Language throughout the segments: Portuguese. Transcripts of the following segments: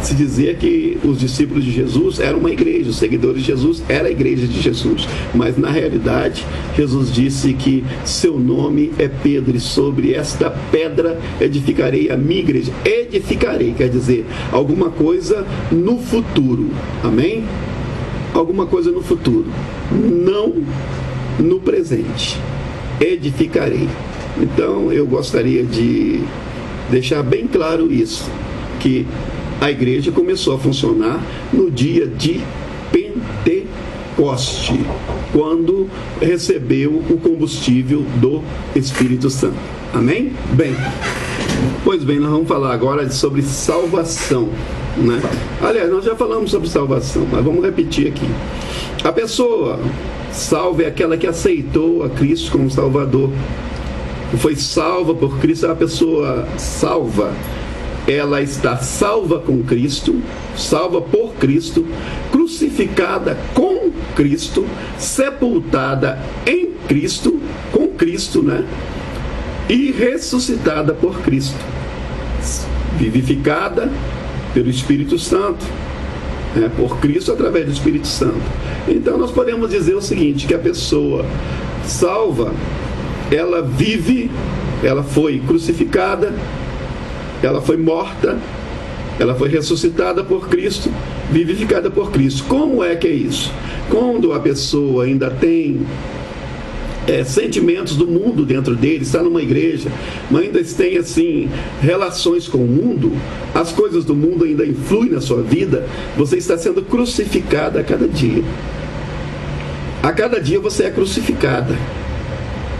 se dizia que os discípulos de Jesus eram uma igreja, os seguidores de Jesus era a igreja de Jesus, mas na realidade Jesus disse que seu nome é Pedro, e sobre esta pedra edificarei a minha igreja. Edificarei quer dizer alguma coisa no futuro, amém? Alguma coisa no futuro, não no presente. Edificarei. Então eu gostaria de deixar bem claro isso, que a igreja começou a funcionar no dia de Pentecoste, quando recebeu o combustível do Espírito Santo. Amém? Bem, pois bem, nós vamos falar agora sobre salvação, né? Aliás, nós já falamos sobre salvação, mas vamos repetir aqui. A pessoa salva é aquela que aceitou a Cristo como Salvador, foi salva por Cristo. A pessoa salva, ela está salva com Cristo, salva por Cristo, crucificada com Cristo, sepultada em Cristo, com Cristo, né? E ressuscitada por Cristo, vivificada pelo Espírito Santo, né? Por Cristo através do Espírito Santo. Então nós podemos dizer o seguinte, que a pessoa salva, ela vive, ela foi crucificada, ela foi morta, ela foi ressuscitada por Cristo, vivificada por Cristo. Como é que é isso? Quando a pessoa ainda tem sentimentos do mundo dentro dele, está numa igreja, mas ainda tem assim relações com o mundo, as coisas do mundo ainda influem na sua vida, você está sendo crucificada a cada dia. A cada dia você é crucificada,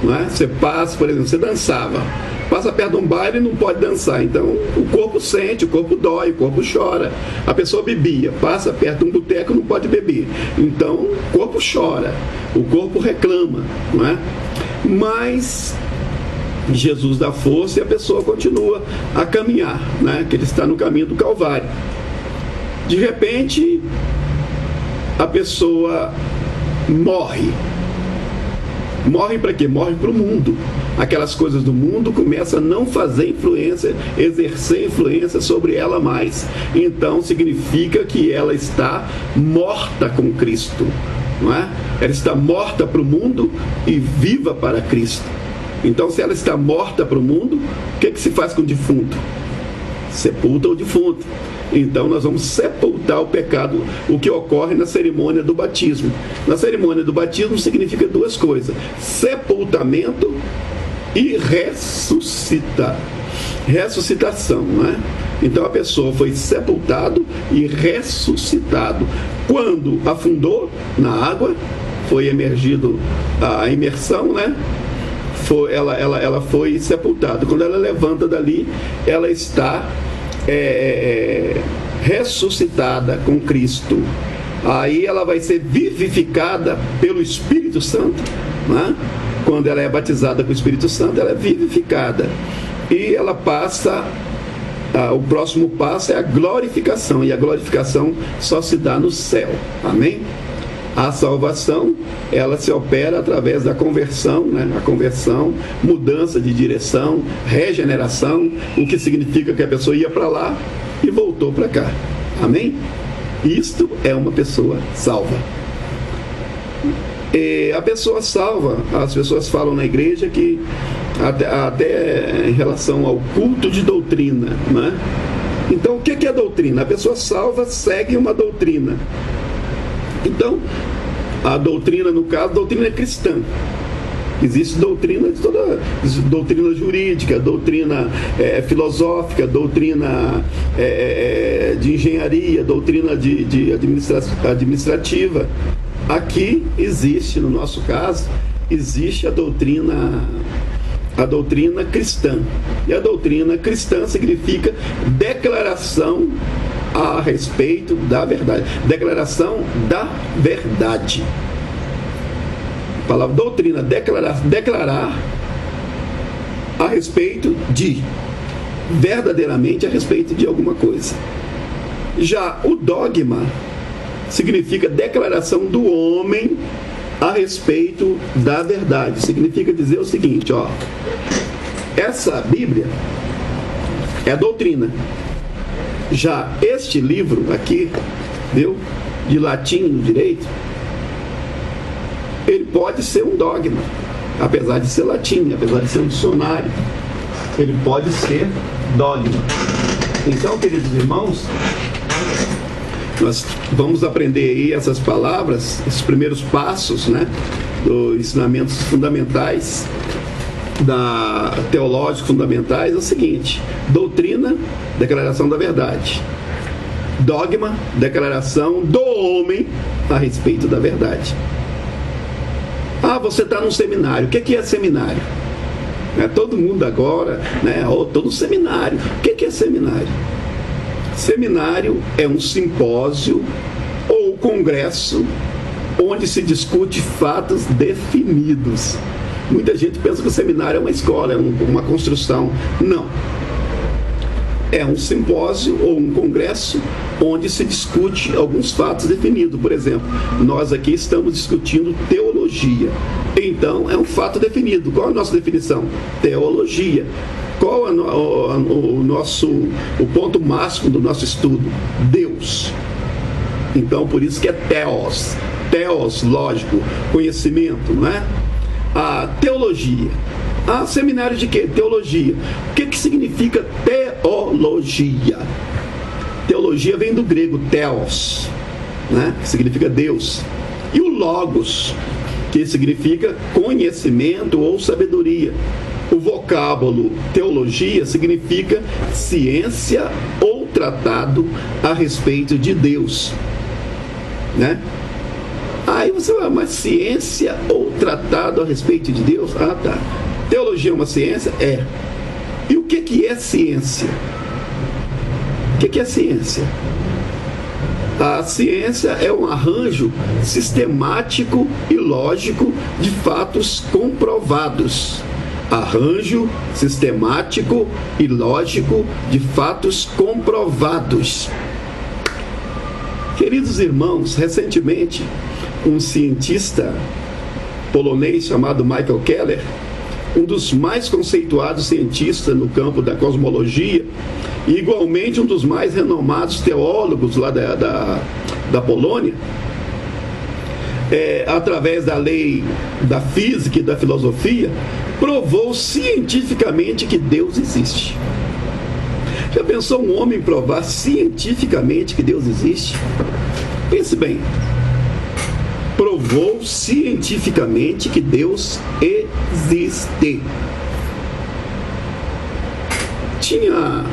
não é? Você passa, por exemplo, você dançava, passa perto de um baile e não pode dançar, então o corpo sente, o corpo dói, o corpo chora. A pessoa bebia, passa perto de um boteco e não pode beber, então o corpo chora, o corpo reclama, não é? Mas Jesus dá força e a pessoa continua a caminhar, né? Que ele está no caminho do Calvário. De repente a pessoa morre. Morre para quê? Morre para o mundo. Aquelas coisas do mundo começam a não fazer influência, exercer influência sobre ela mais. Então significa que ela está morta com Cristo, não é? Ela está morta para o mundo e viva para Cristo. Então, se ela está morta para o mundo, o que se faz com o defunto? Sepulta o defunto. Então nós vamos sepultar o pecado, o que ocorre na cerimônia do batismo. Na cerimônia do batismo significa duas coisas: sepultamento e ressuscitação, não é? Então a pessoa foi sepultado e ressuscitado. Quando afundou na água, foi emergido a imersão, né? Ela foi sepultada. Quando ela levanta dali, ela está ressuscitada com Cristo. Aí ela vai ser vivificada pelo Espírito Santo, né? Quando ela é batizada com o Espírito Santo, ela é vivificada e ela passa, o próximo passo é a glorificação, e a glorificação só se dá no céu, amém? A salvação, ela se opera através da conversão, né? A conversão, mudança de direção, regeneração, o que significa que a pessoa ia para lá e voltou para cá. Amém? Isto é uma pessoa salva. E a pessoa salva, as pessoas falam na igreja que até em relação ao culto de doutrina, né? Então o que é doutrina? A pessoa salva segue uma doutrina. Então, a doutrina, no caso, a doutrina é cristã. Existe doutrina de toda doutrina jurídica, doutrina filosófica, doutrina de engenharia, doutrina de administrativa. Aqui existe, no nosso caso, existe a doutrina cristã. E a doutrina cristã significa declaração a respeito da verdade. Declaração da verdade. A palavra doutrina, declarar a respeito de, verdadeiramente a respeito de alguma coisa. Já o dogma significa declaração do homem a respeito da verdade. Significa dizer o seguinte, ó, essa Bíblia é a doutrina. Já este livro aqui, viu, de latim no direito, ele pode ser um dogma, apesar de ser latim, apesar de ser um dicionário, ele pode ser dogma. Então, queridos irmãos, nós vamos aprender aí essas palavras, esses primeiros passos, né, dos ensinamentos fundamentais, teológicos fundamentais. É o seguinte: doutrina, declaração da verdade; dogma, declaração do homem a respeito da verdade. Ah, você está num seminário. O que é seminário? Todo mundo agora, né? Estou no seminário. O que é seminário? Seminário é um simpósio ou congresso onde se discute fatos definidos. Muita gente pensa que o seminário é uma escola, é uma construção. Não. É um simpósio ou um congresso onde se discute alguns fatos definidos. Por exemplo, nós aqui estamos discutindo teologia. Então, é um fato definido. Qual é a nossa definição? Teologia. Qual é o ponto máximo do nosso estudo? Deus. Então, por isso que é teos. Teos, lógico, conhecimento, não é? A teologia. Seminário de quê? Teologia. O que significa teologia? Teologia vem do grego theos, né? Que significa Deus. E o logos, que significa conhecimento ou sabedoria. O vocábulo teologia significa ciência ou tratado a respeito de Deus, né? Aí você vai, mas ciência ou tratado a respeito de Deus? Tá. Teologia é uma ciência? É. E o que é ciência? O que é ciência? A ciência é um arranjo sistemático e lógico de fatos comprovados. Arranjo sistemático e lógico de fatos comprovados. Queridos irmãos, recentemente, um cientista polonês chamado Michael Keller, um dos mais conceituados cientistas no campo da cosmologia, e igualmente um dos mais renomados teólogos lá da Polônia, através da lei da física e da filosofia, provou cientificamente que Deus existe. Já pensou um homem provar cientificamente que Deus existe? Pense bem. Provou cientificamente que Deus existe. Tinha